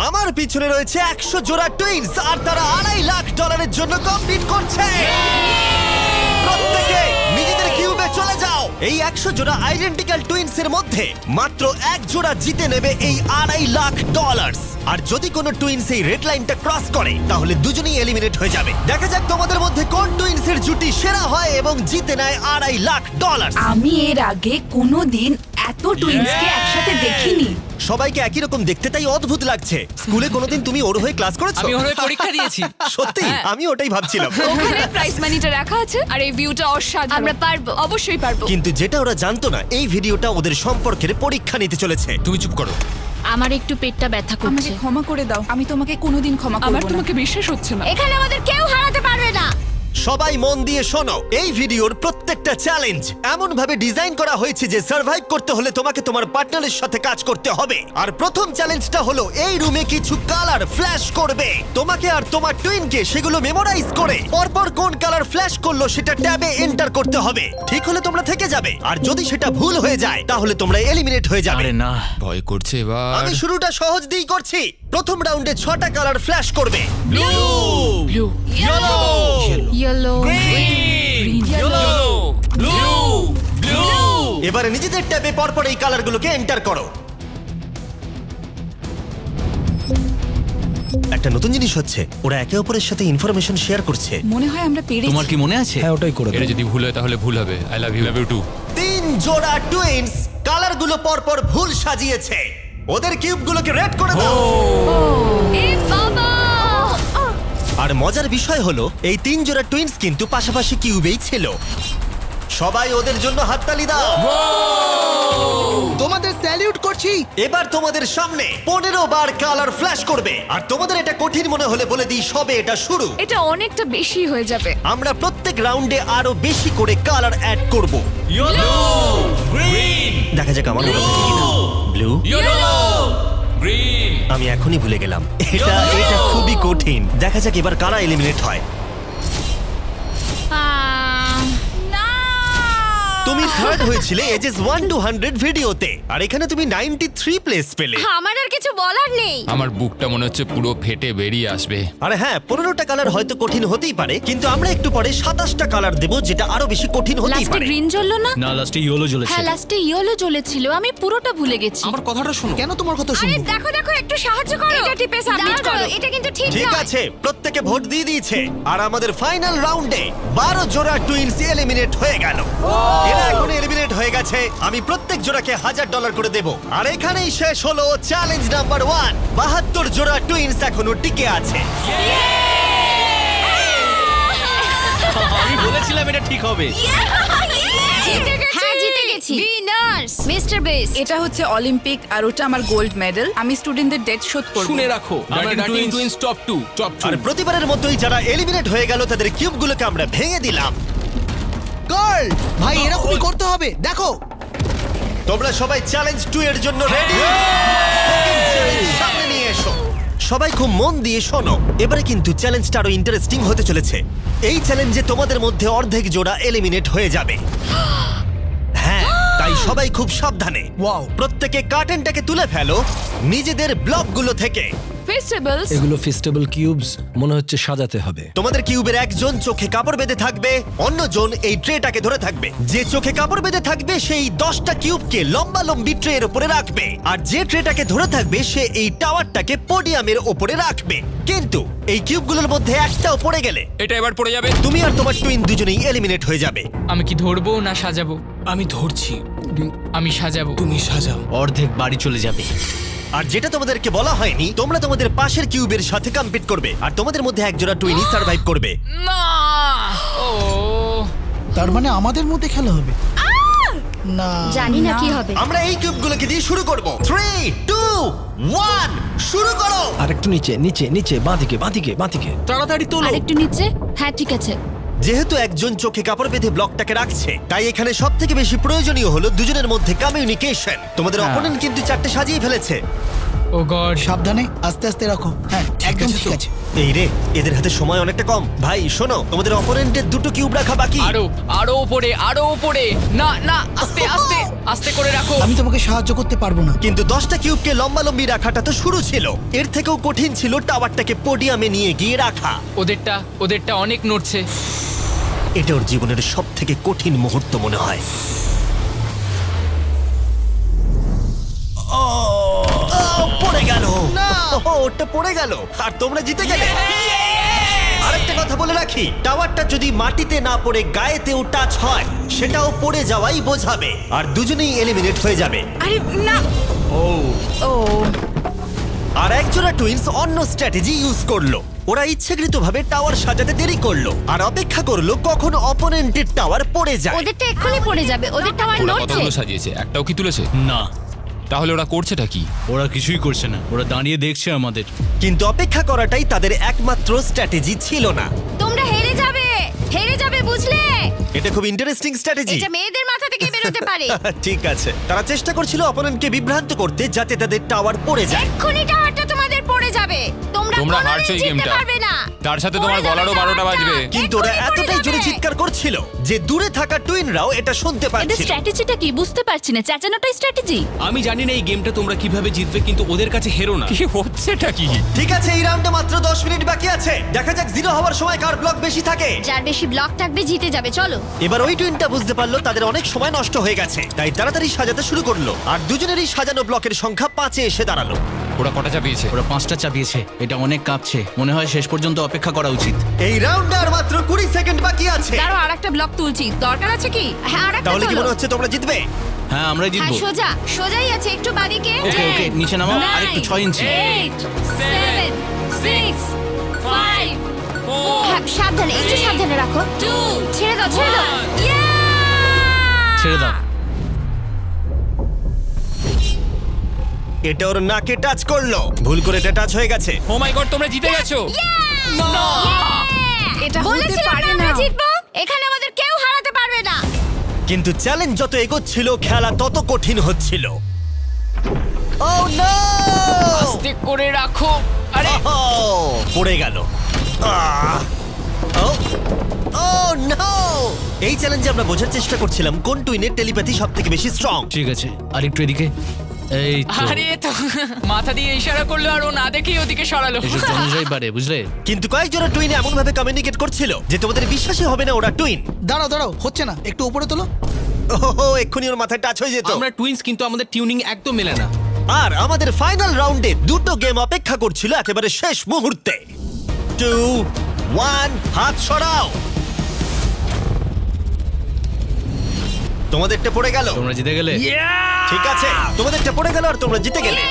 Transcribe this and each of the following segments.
আমার পিছনে রয়েছে 100 জোড়া টুইনস আর তারা $2.5 লাখ জন্য কম্পিট করছে। প্রত্যেকে নিজেদের কিউবে চলে যাও। এই 100 জোড়া আইডেন্টিক্যাল টুইনস এর মধ্যে মাত্র এক জোড়া জিতে নেবে এই $2.5 লাখ। আর যদি কোনো টুইনস এই রেড লাইনটা ক্রস করে তাহলে দুজনেই এলিমিনেট হয়ে যাবে। দেখা যাক তোমাদের মধ্যে কোন টুইনস এর জুটি সেরা হয় এবং জিতে নেয় $2.5 লাখ। আমি এর আগে কোনোদিন এত টুইন্সকে একসাথে দেখিনি। সবাইকে একই রকম দেখতে, তাই অদ্ভুত লাগছে। স্কুলে কোনোদিন তুমি ওর হয়ে ক্লাস করেছো? আমি ওর হয়ে পরীক্ষা দিয়েছি। সত্যি? আমি ওটাই ভাবছিলাম। ওখানে প্রাইস মানিটা রাখা আছে আর এই ভিউটা অসাধারণ। আমরা পারবো, অবশ্যই পারবো। কিন্তু যেটা ওরা জানতো না, এই ভিডিওটা ওদের সম্পর্কের পরীক্ষা নিতে চলেছে। তুমি চুপ করো। আমার একটু পেটটা ব্যথা আমাকে করছে। ক্ষমা করে দাও, আমি তোমাকে কোনোদিন ক্ষমা করব আমার না। তোমাকে বিশ্বাস হচ্ছে না। এখানে আমাদের কেউ হারাতে পারবে না। সবাই মন দিয়ে শোনো, এই ভিডিওর প্রত্যেকটা চ্যালেঞ্জ এমন ভাবে ডিজাইন করা হয়েছে যে সার্ভাইভ করতে হলে তোমাকে তোমার পার্টনারের সাথে কাজ করতে হবে। আর প্রথম চ্যালেঞ্জটা হলো এই রুমে কিছু কালার ফ্ল্যাশ করবে। তোমাকে আর তোমার টুইনকে সেগুলো মেমোরাইজ করে পরপর কোন কালার ফ্ল্যাশ করলো সেটা ট্যাবে এন্টার করতে হবে। ঠিক হলে তোমরা থেকে যাবে, আর যদি সেটা ভুল হয়ে যায় তাহলে তোমরা এলিমিনেট হয়ে যাবে। আরে না, ভয় করছে এবার। আমি শুরুটা সহজ দিয়েই করছি। প্রথম রাউন্ডে 6টা কালার ফ্ল্যাশ করবে। Blue, yellow, yellow, green, yellow, blue, blue. এবারে নিজেদের ট্যাবে পরপর এই কালারগুলোকে এন্টার করো। একটা নতুন জিনিস হচ্ছে, ওরা একে অপরের সাথে ইনফরমেশন শেয়ার করছে। মনে হয় আমরা পেরেছি। তোমার কি মনে আছে? হ্যাঁ, ওটাই করে এটা দাও। যদি ভুল হয় তাহলে ভুল হবে। I love you, love you too. 3 জোড়া টুইনস কালারগুলো পরপর ভুল সাজিয়েছে। ওদের কিউবগুলোকে রেড করে দাও। এ বাবা! আর মজার বিষয় হলো এই 3 জোড়া টুইনস কিন্তু পাশাপাশি কিউবেই ছিল। সবাই ওদের জন্য হাততালি দাও। তোমাদের স্যালিউট করছি। এবার তোমাদের সামনে 15 বার কালার ফ্ল্যাশ করবে। আর তোমাদের এটা কঠিন মনে হলে বলে দিই, সবে এটা শুরু। এটা অনেকটা বেশি হয়ে যাবে। আমরা প্রত্যেক রাউন্ডে আরো বেশি করে কালার অ্যাড করব। ইয়েলো, গ্রিন, দেখা যাক আমার মনে থাকে কিনা। Blue, yellow, green. আমি এখনই ভুলে গেলাম। এটা খুবই কঠিন। দেখা যাক এবার কারা এলিমিনেট হয়। তুমি থার্ড হয়েছিলে এজেস 1 to 100 ভিডিওতে, আর এখানে তুমি 93 প্লেস পেলে। আমার আর কিছু বলার নেই। আমার বুকটা মনে হচ্ছে পুরো ফেটে বেরিয়ে আসবে। আরে হ্যাঁ, 15টা কালার হয়তো কঠিন হতেই পারে, কিন্তু আমরা একটু পরে 27টা কালার দেব, যেটা আরো বেশি কঠিন হতেই লাস্টে পারে। গ্রিন জ্বললো না? না, লাস্টে ইয়েলো জ্বলেছে। হ্যাঁ, লাস্টে ইয়েলো জ্বলেছিল। আমি পুরোটা ভুলে গেছি। আমার কথাটা শোনো। কেন তোমার কথা আরে শুনবো? দেখো দেখো, একটু সাহায্য করো। এটা টিপে সাবমিট করো। এটা কিন্তু ঠিক ঠিক নয়। আছে, প্রত্যেকে ভোট দিয়ে দিয়েছে, আর আমাদের ফাইনাল রাউন্ডে 12 জোড়া টুইনস এলিমিনেট হয়ে গেল। এরা এখন এলিমিনেট হয়ে গেছে। আমি প্রত্যেক জোড়াকে $1000 করে দেব। আর এখানেই শেষ হলো চ্যালেঞ্জ নাম্বার 1। 72 জোড়া টুইনস এখনো টিকে আছে। আমি বলেছিলাম এটা ঠিক হবে। জিতে গেছি। হ্যাঁ, জিতে গেছি। Winners mister base. এটা হচ্ছে অলিম্পিক আর ওটা আমার গোল্ড মেডেল। আমি স্টুডেন্টদের ডেট শোধ করব। শুনে রাখো, আমরা ডার্টিং টুইনস টপ 2। আর প্রতিবারের মতোই যারা এলিমিনেট হয়ে গেল তাদের কিউবগুলোকে আমরা ভেঙে দিলাম। গার্ল, ভাই এরকমই করতে হবে। দেখো, তোমরা সবাই চ্যালেঞ্জ 2 এর জন্য রেডি? সামনে নিয়ে এসো। সবাই খুব মন দিয়ে শোনো, এবারে কিন্তু চ্যালেঞ্জটা আরো ইন্টারেস্টিং হতে চলেছে। এই চ্যালেঞ্জে তোমাদের মধ্যে অর্ধেক জোড়া এলিমিনেট হয়ে যাবে। হ্যাঁ, তাই সবাই খুব সাবধানে। Wow. প্রত্যেকে কার্টেনটাকে তুলে ফেলো নিজেদের ব্লকগুলো থেকে। ফেস্টিভ্যালস এগুলো ফেস্টিভ্যাল কিউবস, মনে হচ্ছে সাজাতে হবে। তোমাদের কিউবের একজন চোখে কাপড় বেঁধে থাকবে, অন্যজন এই ট্রেটাকে ধরে থাকবে। যে চোখে কাপড় বেঁধে থাকবে সেই 10টা কিউবকে লম্বা লম্বি ট্রের উপরে রাখবে, আর যে ট্রেটাকে ধরে থাকবে সে এই টাওয়ারটাকে পোডিয়ামের উপরে রাখবে। কিন্তু এই কিউবগুলোর মধ্যে একটাও পড়ে গেলে এটা এবার পড়ে যাবে। তুমি আর তোমার টুইন দুজনেই এলিমিনেট হয়ে যাবে। আমি কি ধরবো না সাজাবো? আমি ধরছি, আমি সাজাবো। তুমি সাজাও। অর্ধেক বাড়ি চলে যাবে। আর যেটা তোমাদেরকে বলা হয়নি, তোমরা তোমাদের পাশের কিউবের সাথে কম্পিট করবে, আর তোমাদের মধ্যে একজোড়া টুইনই সার্ভাইভ করবে। না, ও তার মানে আমাদের মধ্যে খেলা হবে না। জানি না কি হবে। আমরা এই কিউবগুলোকে দিয়ে শুরু করব। 3, 2, 1 শুরু করো। আরেকটু নিচে নিচে নিচে, বাঁদিকে বাঁদিকে বাঁদিকে। তাড়াতাড়ি তোলো। আরেকটু নিচে। হ্যাঁ, ঠিক আছে। যেহেতু একজন চোখে কাপড় বেঁধে ব্লকটাকে রাখছে, তাই এখানে সব থেকে বেশি প্রয়োজনীয় হলো দুজনের মধ্যে কমিউনিকেশন। তোমাদের অপোনেন্ট কিন্তু 4টে সাজিয়ে ফেলেছে। ও গড, সাবধানে, আস্তে আস্তে রাখো। হ্যাঁ, একদম আছে ঠিক তো? আছে। এই রে, এদের হাতে সময় অনেকটা কম। ভাই শোনো, তোমাদের অপোনেন্টের দুটো কিউব রাখা বাকি। আরো উপরে, আরো উপরে। না না, আস্তে আস্তে আস্তে করে রাখো। আমি তোমাকে সাহায্য করতে পারবো না। কিন্তু 10টা কিউবকে লম্বালম্বি রাখাটা তো শুরু ছিল, এর থেকেও কঠিন ছিল টাওয়ারটাকে পোডিয়ামে নিয়ে গিয়ে রাখা। ওদেরটা অনেক নড়ছে। এটা ওর জীবনের সব থেকে কঠিন মুহূর্ত মনে হয়। পড়ে গেল। ওটা পড়ে গেল আর তোমরা জিতে গেলে। আরেকটা কথা বলে রাখি, টাওয়ারটা যদি মাটিতে না পড়ে গায়েতেও টাচ হয় সেটাও পড়ে যাওয়াই বোঝাবে, আর দুজনেই এলিমিনেট হয়ে যাবে। আরে না, ও আর একজোড়া টুইন্স অন্য স্ট্র্যাটেজি ইউজ করলো। ওরা ইচ্ছাকৃতভাবে টাওয়ার সাজাতে দেরি করলো আর অপেক্ষা করলো কখন অপোনেন্টের টাওয়ার পড়ে যায়। ওদেরটা এক্ষুনি পড়ে যাবে, ওদের টাওয়ার ওরা নড়ছে। কতগুলো সাজিয়েছে, একটাও কি তুলেছে? না, তাহলে ওরা করছেটা কি? ওরা কিছুই করছে না, ওরা দাঁড়িয়ে দেখছে আমাদের। কিন্তু অপেক্ষা করাটাই তাদের একমাত্র স্ট্র্যাটেজি ছিল না। তোমরা হেরে যাবে বুঝলে? এটা খুব ইন্টারেস্টিং স্ট্র্যাটেজি। এটা মেয়েদের মাথা থেকে বেরোতে পারে। ঠিক আছে, তারা চেষ্টা করছিল অপোনেন্টকে বিভ্রান্ত করতে যাতে তাদের টাওয়ার পড়ে যায়। এক্ষুনি টাওয়ারটা তোমাদের পড়ে যাবে। তোমরা তোমরা কোনোদিন হারছো এই জিততে গেমটা। পারবে না। তার সাথে তোমার পড়ে যাবে গলারও 12টা টাওয়ারটা। বাজবে। কিন্তু ওরা এক্ষুনি পড়ে এতটাই জোরে যাবে। চিৎকার করছিল যে দূরে থাকা টুইনরাও এটা শুনতে এদের পাচ্ছিল। স্ট্র্যাটেজিটা কি বুঝতে পারছি না। চেঁচানোটাই স্ট্র্যাটেজি। আমি জানি না এই গেমটা তোমরা কিভাবে জিতবে, কিন্তু ওদের কাছে হেরো না। কি হচ্ছেটা কি? ঠিক আছে, এই রাউন্ডে মাত্র 10 মিনিট বাকি আছে। দেখা যাক জিরো হওয়ার সময় কার ব্লক বেশি থাকে। যার বেশি ব্লক থাকবে জিতে যাবে। চলো। এবার ওই টুইনটা বুঝতে পারলো তাদের অনেক সময় নষ্ট হয়ে গেছে, তাই তাড়াতাড়ি সাজাতে শুরু করলো। আর দুজনেরই সাজানো ব্লকের সংখ্যা 5-এ এসে দাঁড়ালো। ওরা কটা চাপিয়েছে? ওরা 5টা চাপিয়েছে, এটা অনেক কাঁপছে। মনে হয় শেষ পর্যন্ত অপেক্ষা করা উচিত। এই রাউন্ডে আর মাত্র 20 সেকেন্ড বাকি আছে। আরো আরেকটা ব্লক তুলছি, দরকার আছে কি? হ্যাঁ, আরেকটা তাহলে কি তোলো। মনে হচ্ছে তোমরা জিতবে? হ্যাঁ, আমরাই হ্যাঁ, জিতবো। সোজাই আছে, একটু বাদিকে। ওকে ওকে, নিচে নামাও, আর একটু 6 ইঞ্চি। 8 7 6 5 হ্যাঁ, সাবধানে, একটু সাবধানে রাখো। 2 ছেড়ে দাও। ছেড়ে দাও। এটা ওর নাকে টাচ করলো, ভুল করে এটা টাচ হয়ে গেছে। ও মাই গড, তোমরা জিতে গেছো। এটা হতে বলেছিলাম পারে না আমরা না। জিতবো। এখানে আমাদের কেউ হারাতে পারবে না। কিন্তু চ্যালেঞ্জ যত এগোচ্ছিল খেলা তত কঠিন হচ্ছিল। ও নো! আস্তে করে রাখো। আরে পড়ে গেল। নো! এই চ্যালেঞ্জে আমরা বোঝার চেষ্টা করছিলাম কোন টুইনের টেলিপ্যাথি সবথেকে বেশি স্ট্রং। ঠিক আছে, আর একটু এদিকে। এই তো, আরে তো মাথা দিয়ে ইশারা করলো আর ও না দেখেই ওদিকে সরালো। এসব জনজাই পারে, বুঝলে? কিন্তু কয়েকজোড়া টুইন এমন ভাবে কমিউনিকেট করছিল যে তোমাদের বিশ্বাসই হবে না ওরা টুইন। দাঁড়াও, হচ্ছে না, একটু উপরে তোলো। ওহো, এক্ষুনি ওর মাথায় টাচ হয়ে যেত। আমরা টুইনস, কিন্তু আমাদের টিউনিং একদম মেলে না। আর আমাদের ফাইনাল রাউন্ডে দুটো গেম অপেক্ষা করছিল একেবারে শেষ মুহূর্তে। 2 1 হাত সরাও। তোমাদেরটা পড়ে গেল। তোমরা জিতে গেলে। ঠিক আছে, তোমাদেরটা পড়ে গেল আর তোমরা জিতে গেলে।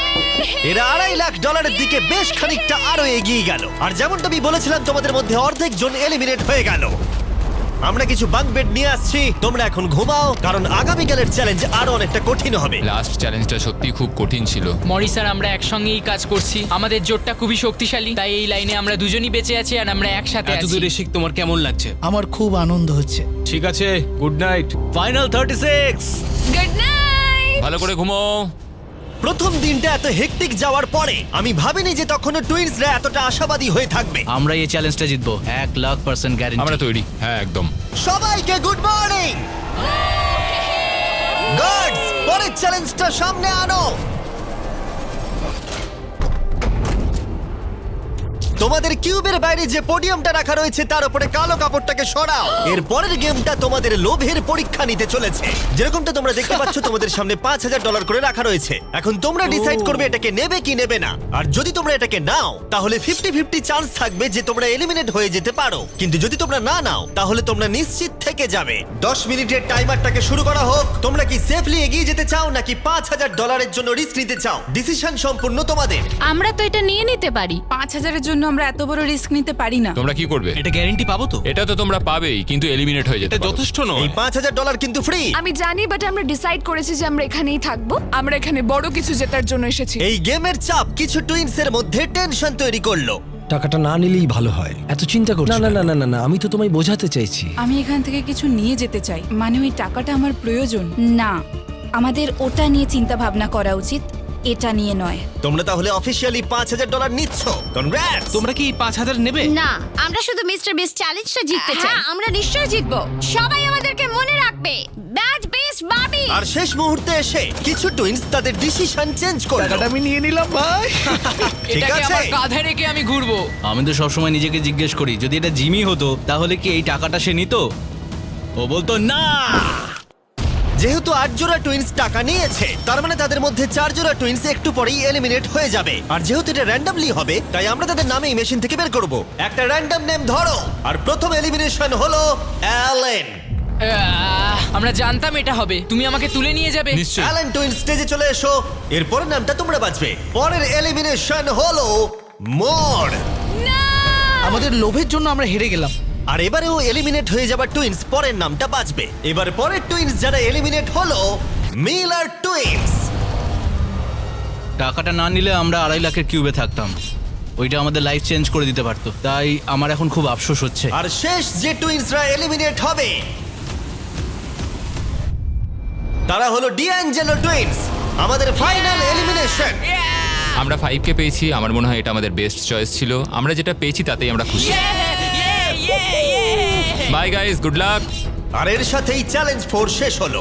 এরা $2.5 লাখ দিকে বেশ খানিকটা আরো এগিয়ে গেল। আর যেমনটা আমি বলেছিলাম, তোমাদের মধ্যে অর্ধেক জন এলিমিনেট হয়ে গেল। আমরা কিছু বাঙ্ক বেড নিয়ে আসছি, তোমরা এখন ঘুমাও, কারণ আগামীকালের চ্যালেঞ্জ আরো অনেকটা কঠিন হবে। লাস্ট চ্যালেঞ্জটা সত্যি খুব কঠিন ছিল। মরি স্যার, আমরা একসঙ্গেই কাজ করছি। আমাদের জোটটা খুবই শক্তিশালী, তাই এই লাইনে আমরা দুজনই বেঁচে আছি আর আমরা একসাথে এত আছি। দূরে শিখ, তোমার কেমন লাগছে? আমার খুব আনন্দ হচ্ছে। ঠিক আছে, good night. Final 36। Good night. ভালো করে ঘুমো। প্রথম দিনটা এত হেক্টিক যাওয়ার পরে আমি ভাবিনি যে তখনও টুইনসরা এতটা আশাবাদী হয়ে থাকবে। আমরা এই চ্যালেঞ্জটা জিতবো, 1,00,000% গ্যারান্টি। আমরা তৈরি। হ্যাঁ, একদম। সবাইকে গুড মর্নিং। গার্ডস, পরের চ্যালেঞ্জটা সামনে আনো। তোমাদের কিউবের বাইরে যে পোডিয়ামটা রাখা রয়েছে তার উপরে কালো কাপড়টাকে সরাও। এর পরের গেমটা তোমাদের লোভের পরীক্ষা নিতে চলেছে। যেরকমটা তোমরা দেখতে পাচ্ছ, তোমাদের সামনে $5,000 করে রাখা রয়েছে। এখন তোমরা ডিসাইড করবে এটাকে নেবে কি নেবে না। আর যদি তোমরা এটাকে নাও, তাহলে 50-50 চান্স থাকবে যে তোমরা এলিমিনেট হয়ে যেতে পারো। কিন্তু যদি তোমরা না নাও, তাহলে তোমরা নিশ্চিত থেকে যাবে। 10 মিনিটের টাইমারটাকে শুরু করা হোক। তোমরা কি সেফলি এগিয়ে যেতে চাও নাকি $5,000 জন্য রিস্ক নিতে চাও? ডিসিশন সম্পূর্ণ তোমাদের। আমরা তো এটা নিয়ে নিতে পারি। 5,000-এর জন্য আমরা এত বড় রিস্ক নিতে পারি না। তোমরা কি করবে? এটা গ্যারান্টি পাবো তো? এটা তো তোমরা পাবেই, কিন্তু এলিমিনেট হয়ে যেতে এটা পারো। যথেষ্ট এই নয়। $5,000 কিন্তু ফ্রি। আমি জানি, বাট আমরা ডিসাইড করেছি যে আমরা এখানেই থাকবো। আমরা এখানে বড় কিছু জেতার জন্য এসেছি। এই গেমের চাপ কিছু টুইনসের মধ্যে টেনশন তৈরি করলো। টাকাটা না নিলেই ভালো হয়। এত চিন্তা করছো না? না না না না, আমি তো তোমায় বোঝাতে চাইছি। আমি এখান থেকে কিছু নিয়ে যেতে চাই, মানে ওই টাকাটা আমার প্রয়োজন। না, আমাদের ওটা নিয়ে চিন্তা ভাবনা করা উচিত। এটা নিয়ে নয়। তোমরা তাহলে অফিসিয়ালি $5,000 নিচ্ছ। কনগ্রাটস। তোমরা কি 5,000 নেবে? না, আমরা শুধু মিস্টার বিস্ট চ্যালেঞ্জটা জিততে চাই। আমরা নিশ্চয়ই জিতবো। সবাই আমাদেরকে মনে রাখবে। ব্যাড বেস্ট বাবি। আর শেষ মুহূর্তে এসে কিছু টুইনস তাদের ডিসিশন চেঞ্জ করলো। টাকাটা আমি নিয়ে নিলাম ভাই। ঠিক এটাকে আছে। আমার কাঁধে রেখে আমি ঘুরবো। আমি তো সবসময় নিজেকে জিজ্ঞেস করি যদি এটা জিমি হতো তাহলে কি এই টাকাটা সে নিত? ও বলতো না। যেহেতু 8 জোড়া টুইনস টাকা নিয়েছে, তার মানে তাদের মধ্যে 4 জোড়া টুইনস একটু পরেই এলিমিনেট হয়ে যাবে। আর যেহেতু এটা র্যান্ডমলি হবে, তাই আমরা তাদের নামেই মেশিন থেকে বের করব। একটা র্যান্ডম নেম ধরো। আর প্রথম এলিমিনেশন হলো অ্যালেন। আমরা জানতাম এটা হবে। তুমি আমাকে তুলে নিয়ে যাবে। নিশ্চয়ই। অ্যালেন টুইনস স্টেজে চলে এসো। এরপরের নামটা তোমরা বাঁচবে। পরের এলিমিনেশন হলো মোর। আমাদের লোভের জন্য আমরা হেরে গেলাম। আর এবারেও এলিমিনেট হয়ে যাবার টুইনস পরের নামটা বাঁচবে। এবার পরের টুইনস যারা এলিমিনেট হলো মিলার টুইনস। টাকাটা না নিলে আমরা 2.5 লাখের কিউবে থাকতাম। ওইটা আমাদের লাইফ চেঞ্জ করে দিতে পারতো। তাই আমার এখন খুব আফসোস হচ্ছে। আর শেষ যে টুইনসরা এলিমিনেট হবে তারা হলো ডিঅ্যাঞ্জেলো টুইনস। আমাদের ফাইনাল এলিমিনেশন। আমরা 5 কে পেয়েছি, আমার মনে হয় এটা আমাদের বেস্ট চয়েস ছিল। আমরা যেটা পেয়েছি তাতেই আমরা খুশি। Bye guys, good luck. আর এর সাথেই চ্যালেঞ্জ 4 শেষ হলো।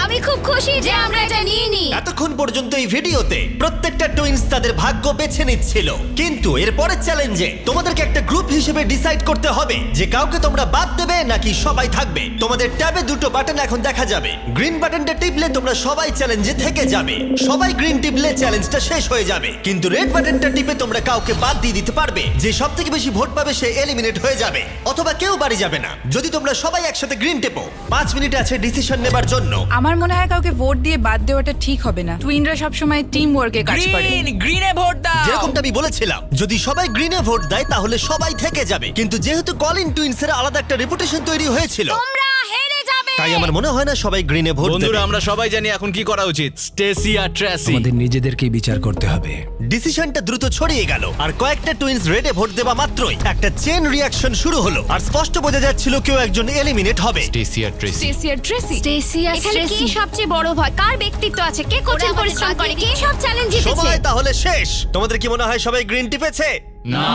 আমি খুব খুশি যে আমরা এটা নিয়ে নিই। এতক্ষণ পর্যন্ত এই ভিডিওতে প্রত্যেকটা টুইনস তাদের ভাগ্য বেছে নিচ্ছিল, কিন্তু এর পরের চ্যালেঞ্জে তোমাদেরকে একটা গ্রুপ হিসেবে ডিসাইড করতে হবে যে কাউকে তোমরা বাদ দেবে নাকি সবাই থাকবে। তোমাদের ট্যাবে দুটো বাটন এখন দেখা যাবে। গ্রিন বাটনটা টিপলে তোমরা সবাই চ্যালেঞ্জে থেকে যাবে। সবাই গ্রিন টিপলে চ্যালেঞ্জটা শেষ হয়ে যাবে। কিন্তু রেড বাটনটা টিপে তোমরা কাউকে বাদ দিয়ে দিতে পারবে। যে সবথেকে বেশি ভোট পাবে সে এলিমিনেট হয়ে যাবে, অথবা কেউ বাড়ি যাবে না। যদি তোমরা সবাই একসাথে গ্রিন টেপো, 5 মিনিট আছে ডিসিশন নেবার জন্য। আমার মনে হয় কাউকে ভোট দিয়ে বাদ দেওয়াটা ঠিক হবে না। টুইনরা সবসময় টিম ওয়ার্কে কাজ করে। গ্রিনে ভোট দাও। যেরকমটা আমি বলেছিলাম, যদি সবাই গ্রিনে ভোট দেয় তাহলে সবাই থেকে যাবে। কিন্তু যেহেতু কলিন টুইনসের আলাদা একটা রেপুটেশন তৈরি হয়েছিল, তোমরা হেরে যাবে। তাই আমার মনে হয় না সবাই গ্রিনে ভোট দেবে। বন্ধুরা, আমরা সবাই জানি এখন কি করা উচিত। স্টেসি আর ট্রেসি। আমাদের নিজেদেরকেই বিচার করতে হবে। ডিসিশনটা দ্রুত ছড়িয়ে গেল, আর কয়েকটা টুইনস রেডে ভোট দেওয়া মাত্রই একটা চেন রিয়াকশন শুরু হলো। আর স্পষ্ট বোঝা যাচ্ছিল কেউ একজন এলিমিনেট হবে। স্টেসি আর ট্রেসি। স্টেসি আর ট্রেসি। স্টেসি আর এখানে কে সবচেয়ে বড় ভয়? কার ব্যক্তিত্ব আছে? কে কঠিন পরিশ্রম করে? কে সব চ্যালেঞ্জ জিতেছে? সময় তাহলে শেষ। তোমাদের কি মনে হয় সবাই গ্রিন টিপেছে? না।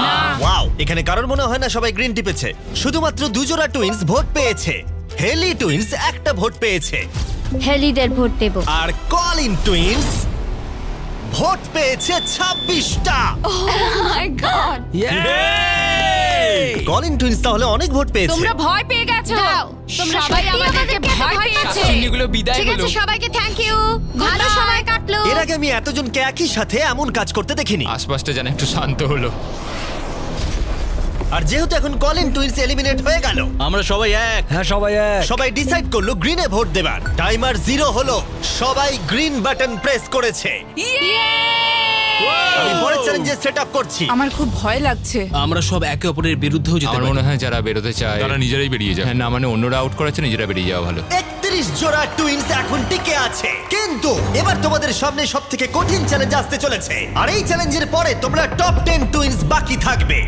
ওয়াও, এখানে কারোর মনে হয় না সবাই গ্রিন টিপেছে। শুধুমাত্র 2 জোড়া টুইনস ভোট পেয়েছে। হেলি টুইনস একটা ভোট পেয়েছে, হেলিদের ভোট দেব। আর কলিন টুইনস ভোট পেয়েছে 26টা। মাই গড। কলিন টুইনস তাহলে অনেক ভোট পেয়েছে। তোমরা ভয় পেয়ে গেছো। তোমরা সবাই সত্যি আমাদেরকে ভয় পেয়েছে। শাকচুন্নিগুলো বিদায় ঠিক আছে, হলো। সবাইকে থ্যাংক ইউ। ভালো সময় কাটলো। এর আগে আমি এতজনকে একই সাথে এমন কাজ করতে দেখিনি। আশপাশটা যেন একটু শান্ত হলো। আর যেহেতু এখন কলিন টুইনস এলিমিনেট হয়ে গেল, আমরা সবাই এক। হ্যাঁ, সবাই এক। সবাই ডিসাইড করলো গ্রিনে ভোট দেবার। টাইমার 0 হলো। সবাই গ্রিন বাটন প্রেস করেছে। আমি পরের চ্যালেঞ্জে সেট আপ করছি। আমার খুব ভয় লাগছে। আমরা সব একে অপরের বিরুদ্ধেও যেতে আমার পারি। মনে হয় যারা বেরোতে চায় তারা নিজেরাই বেরিয়ে যায়। হ্যাঁ, না মানে অন্যরা আউট করেছে, নিজেরা বেরিয়ে যাওয়া ভালো। 31 জোড়া টুইনস এখন টিকে আছে, কিন্তু এবার তোমাদের সামনে সবথেকে কঠিন চ্যালেঞ্জ আসতে চলেছে। আর এই চ্যালেঞ্জের পরে তোমরা টপ 10 টুইনস বাকি থাকবে।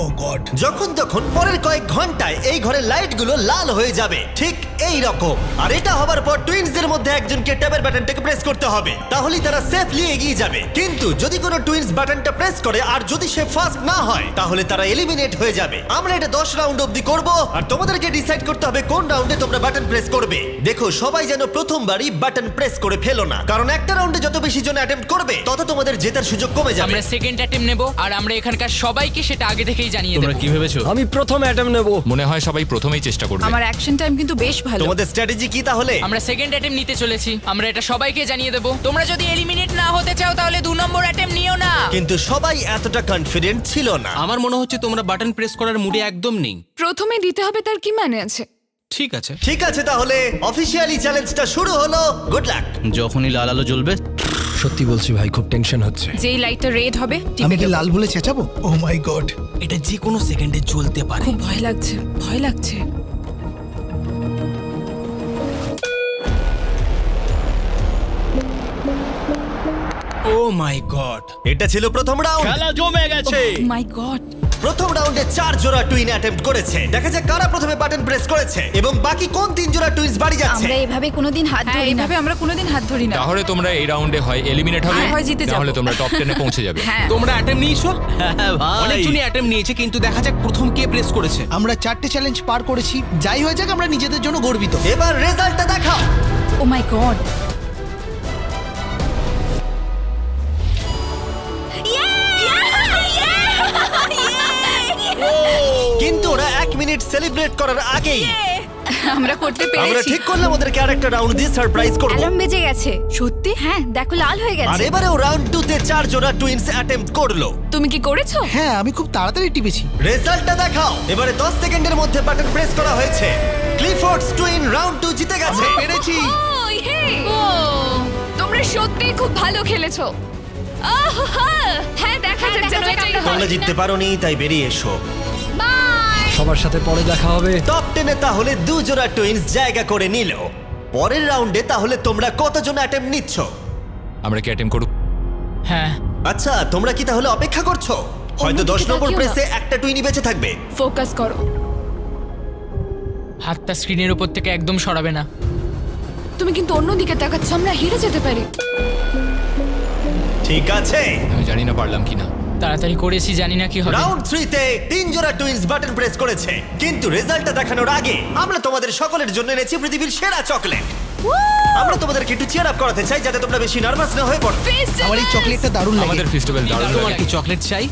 ও গড। যখন তখন পরের কয়েক ঘন্টায় এই ঘরের লাইটগুলো লাল হয়ে যাবে, ঠিক এই রকম। আর এটা হবার পর টুইনসদের মধ্যে একজনকে ট্যাবের বাটনটাকে প্রেস করতে হবে, তাহলেই তারা সেফলি এগিয়ে যাবে। কিন্তু যদি কোনো টুইনস বাটনটা প্রেস করে আর যদি সে ফার্স্ট না হয়, তাহলে তারা এলিমিনেট হয়ে যাবে। আমরা এটা 10 রাউন্ড অবধি করব, আর তোমাদেরকে ডিসাইড করতে হবে কোন রাউন্ডে তোমরা বাটন প্রেস করবে। দেখো, সবাই যেন প্রথমবারই বাটন প্রেস করে ফেলো না, কারণ একটা রাউন্ডে যত বেশি জন অ্যাটেম্প্ট করবে তত তোমাদের জেতার সুযোগ কমে যাবে। আমরা সেকেন্ড অ্যাটেম্প নেব, আর আমরা এখানকার সবাইকে সেটা আগে থেকেই জানিয়ে তোমরা দেব। কি ভেবেছো? আমি প্রথম অ্যাটেম্প নেব। মনে হয় সবাই প্রথমেই চেষ্টা করবে। আমার অ্যাকশন টাইম কিন্তু বেশ ভালো। তোমাদের স্ট্র্যাটেজি কি তাহলে? আমরা সেকেন্ড অ্যাটেম্প নিতে চলেছি। আমরা এটা সবাইকে জানিয়ে দেব। তোমরা যদি এলিমিনেট না হতে চাও তাহলে 2 নম্বর অ্যাটেম্প নিও না। কিন্তু সবাই এতটা কনফিডেন্ট ছিল না। আমার মনে হচ্ছে তোমরা বাটন প্রেস করার মুডে একদম নেই। প্রথমে দিতে হবে তার কি মানে আছে? ঠিক আছে। ঠিক আছে, তাহলে অফিসিয়ালি চ্যালেঞ্জটা শুরু হলো। Good luck. যখনই লাল আলো জ্বলবে সত্যি বলছি ভাই, খুব টেনশন হচ্ছে। যেই লাইটটা রেড হবে আমি টিপে কি দেবো। লাল বলে চেঁচাবো? ও মাই গড। এটা যে কোনো সেকেন্ডে জ্বলতে পারে। খুব ভয় লাগছে, ভয় লাগছে। ও মাই গড। এটা ছিল প্রথম রাউন্ড। খেলা জমে গেছে। মাই গড। প্রথম রাউন্ডে 4 জোড়া টুইন অ্যাটেম্প্ট করেছে। দেখা যাক কারা প্রথমে বাটন প্রেস করেছে এবং বাকি কোন 3 জোড়া টুইনস বাড়ি যাচ্ছে। আমরা এভাবে কোনোদিন হাত হ্যাঁ ধরি না। এইভাবে আমরা কোনোদিন হাত ধরি না। তাহলে তোমরা এই রাউন্ডে হয় এলিমিনেট হবে, হয় জিতে যাবো। তাহলে তোমরা টপ 10 এ পৌঁছে যাবে। হ্যাঁ তোমরা অ্যাটেম্প নিয়েছো? হ্যাঁ ভাই অনেকজনই অ্যাটেম্প নিয়েছে, কিন্তু দেখা যাক প্রথম কে প্রেস করেছে। আমরা 4টে চ্যালেঞ্জ পার করেছি, যাই হয়ে যাক আমরা নিজেদের জন্য গর্বিত। এবার রেজাল্টটা দেখাও। ও মাই গড। কিন্তু ওরা 1 মিনিট সেলিব্রেট করার আগেই আমরা করতে আমরা পেরেছি। ঠিক করলাম ওদেরকে আরেকটা রাউন্ড দিয়ে সারপ্রাইজ করব। অ্যালার্ম বেজে গেছে। সত্যি? হ্যাঁ দেখো লাল হয়ে আর গেছে। এবারেও রাউন্ড 2 তে 4 জোড়া টুইনস অ্যাটেম্প্ট করলো। তুমি কি করেছো? হ্যাঁ আমি খুব তাড়াতাড়ি টিপেছি। রেজাল্টটা দেখাও। এবারে 10 সেকেন্ডের মধ্যে বাটন প্রেস করা হয়েছে। ক্লিফোর্ডস টুইন রাউন্ড 2 জিতে গেছে। পেরেছি। ওই হে তোমরা সত্যি খুব ভালো খেলেছো। হ্যাঁ দেখা যাক যেন এটাই হয়। তোমরা জিততে পারোনি, তাই বেরিয়ে এসো। বাই। সবার সাথে পরে দেখা হবে। টপ 10 এ তাহলে 2 জোড়া টুইনস জায়গা করে নিল। পরের রাউন্ডে তাহলে তোমরা কতজন অ্যাটেম্প নিচ্ছ? আমরা কি অ্যাটেম্প করব? হ্যাঁ আচ্ছা, তোমরা কি তাহলে অপেক্ষা করছো? হয়তো 10 নম্বর তাকিও না। প্রেসে একটা টুইনই বেঁচে থাকবে। ফোকাস করো। হাতটা স্ক্রিনের উপর থেকে একদম সরাবে না। তুমি কিন্তু অন্যদিকে তাকাচ্ছ, আমরা হেরে যেতে পারি। ঠিক আছে। আমি জানি না পারলাম কিনা। তাড়াতাড়ি করেছি, জানি না কি হবে। রাউন্ড 3 তে 3 জোড়া টুইনস বাটন প্রেস করেছে, কিন্তু রেজাল্টটা দেখানোর আগে আমরা তোমাদের সকলের জন্য এনেছি পৃথিবীর সেরা চকলেট। আমরা তোমাদেরকে একটু চিয়ার আপ করাতে চাই যাতে তোমরা বেশি নার্ভাস না হয়ে পড়ো। আমার এই চকলেটটা দারুণ লাগে। আমাদের ফেস্টিভ্যাল দারুণ তোমার কি লাগে। চকলেট চাই?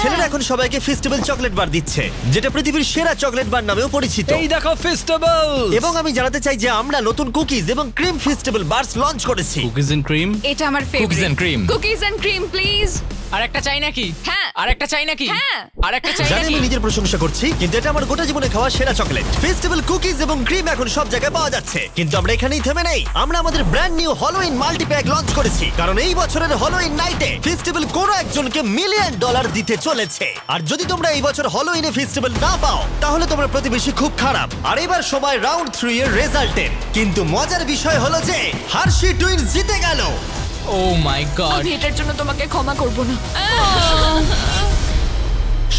ছেলেরা এখন সবাইকে ফেস্টিভ্যাল চকলেট বার দিচ্ছে, যেটা পৃথিবীর সেরা চকলেট বার নামেও পরিচিত। এই দেখো ফেস্টিভ্যাল। এবং আমি জানাতে চাই যে আমরা নতুন কুকিজ এবং ক্রিম ফেস্টিভ্যাল বার্স লঞ্চ করেছি। Cookies and cream. এটা আমার cookies favourite. And cream. Cookies and cream please. আর একটা চাই নাকি? হ্যাঁ। আর একটা চাই নাকি? হ্যাঁ। আর একটা চাই জানি নাকি? আমি নিজের প্রশংসা করছি, কিন্তু এটা আমার গোটা জীবনে খাওয়া সেরা চকলেট। ফেস্টিভ্যাল কুকিজ এবং ক্রিম এখন সব জায়গায় পাওয়া যাচ্ছে, কিন্তু আমরা এখানেই থেমে নেই। আমরা আমাদের ব্র্যান্ড নিউ হলোউইন মাল্টিপ্যাক লঞ্চ করেছি, কারণ এই বছরের হলোউইন নাইটে ফেস্টিভ্যাল কোনো একজনকে $1 মিলিয়ন দিতে চলেছে। আর যদি তোমরা এই বছর হলোউইনে ফেস্টিভ্যাল না পাও, তাহলে তোমরা প্রতিবেশী খুব খারাপ। আর এবার সময় রাউন্ড 3 এর রেজাল্টের। কিন্তু মজার বিষয় হলো যে হার্শি টুইনস জিতে গেল। ও মাই গড। আমি এটার জন্য তোমাকে ক্ষমা করব না।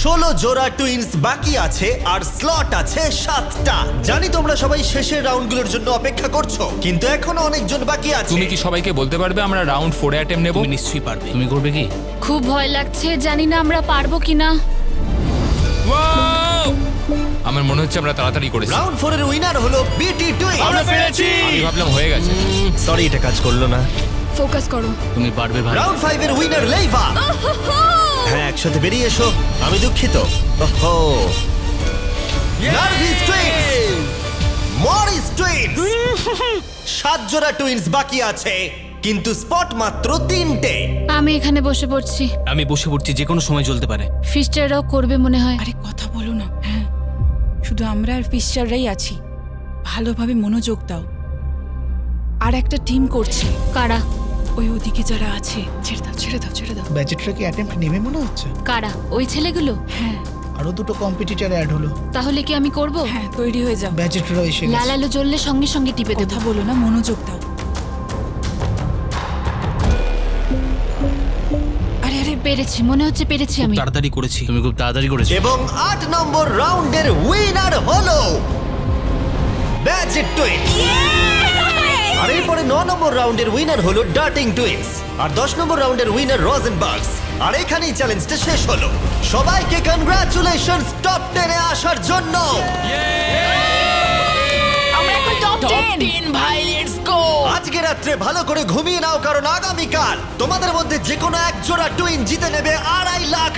16 জোড়া টুইনস বাকি আছে আর স্লট আছে 7টা। জানি তোমরা সবাই শেষের রাউন্ডগুলোর জন্য অপেক্ষা করছো, কিন্তু এখনো অনেকজন বাকি আছে। তুমি কি সবাইকে বলতে পারবে আমরা রাউন্ড 4 এ অ্যাটেম্প নেব? তুমি নিশ্চয়ই পারবে। তুমি করবে কি? খুব ভয় লাগছে, জানি না আমরা পারবো কিনা। Wow! আমার মনে হচ্ছে আমরা তাড়াতাড়ি করেছি। রাউন্ড 4 এর উইনার হলো বিটি টুইনস। আমরা পেরেছি। আমি ভাবলাম হয়ে গেছে। সরি, এটা কাজ করলো না। ফোকাস করো। তুমি পারবে ভাই। রাউন্ড 5 এর উইনার লেইভা। হ্যাঁ, একসাথে বেরিয়ে এসো। আমি দুঃখিত। ওহো, নার্ভিস টুইনস, মরিস টুইনস। 7 জোড়া টুইনস বাকি আছে, কিন্তু স্পট মাত্র 3টে। আমি এখানে বসে পড়ছি। আমি বসে পড়ছি, যে কোনো সময় জ্বলতে পারে। ফিস্টাররাও করবে মনে হয়। আরে কথা বলো না। হ্যাঁ শুধু আমরা আর ফিশাররাই আছি। ভালোভাবে মনোযোগ দাও। আর একটা টিম করছে। কারা? ওই ওদিকে যারা আছে। ছেড়ে দাও ছেড়ে দাও ছেড়ে দাও। ব্যাচেটরা কি অ্যাটেম্প্ট নেবে মনে হচ্ছে? কারা? ওই ছেলেগুলো? হ্যাঁ আরো দুটো কম্পিটিটর অ্যাড হলো। তাহলে কি আমি করব? হ্যাঁ তৈরি হয়ে যাও। ব্যাচেটরা এসে লাল গেছে। আলো জ্বললে সঙ্গে সঙ্গে টিপে দেবো। কথা বলো না, মনোযোগ দাও। আরে আরে পেরেছি, মনে হচ্ছে পেরেছি আমি। তাড়াতাড়ি করেছি। তুমি খুব তাড়াতাড়ি করেছো। এবং 8 নম্বর রাউন্ডের উইনার হলো ব্যাচেট টুইনস। আর এরপরে 9 নম্বর রাউন্ডের উইনার হলো ডার্টিং টুইনস। আর 10 নম্বর রাউন্ডের উইনার রোজেনবার্গস। আর এখানেই চ্যালেঞ্জটা শেষ হলো। সবাইকে কনগ্রাচুলেশনস টপ 10 এ আসার জন্য। আমরা এখন টপ টপ 10। 10 ভাই, লেটস গো। আজকে রাত্রে ভালো করে ঘুমিয়ে নাও, কারণ আগামীকাল তোমাদের মধ্যে যে কোনো এক জোড়া টুইন জিতে নেবে $2.5 লাখ।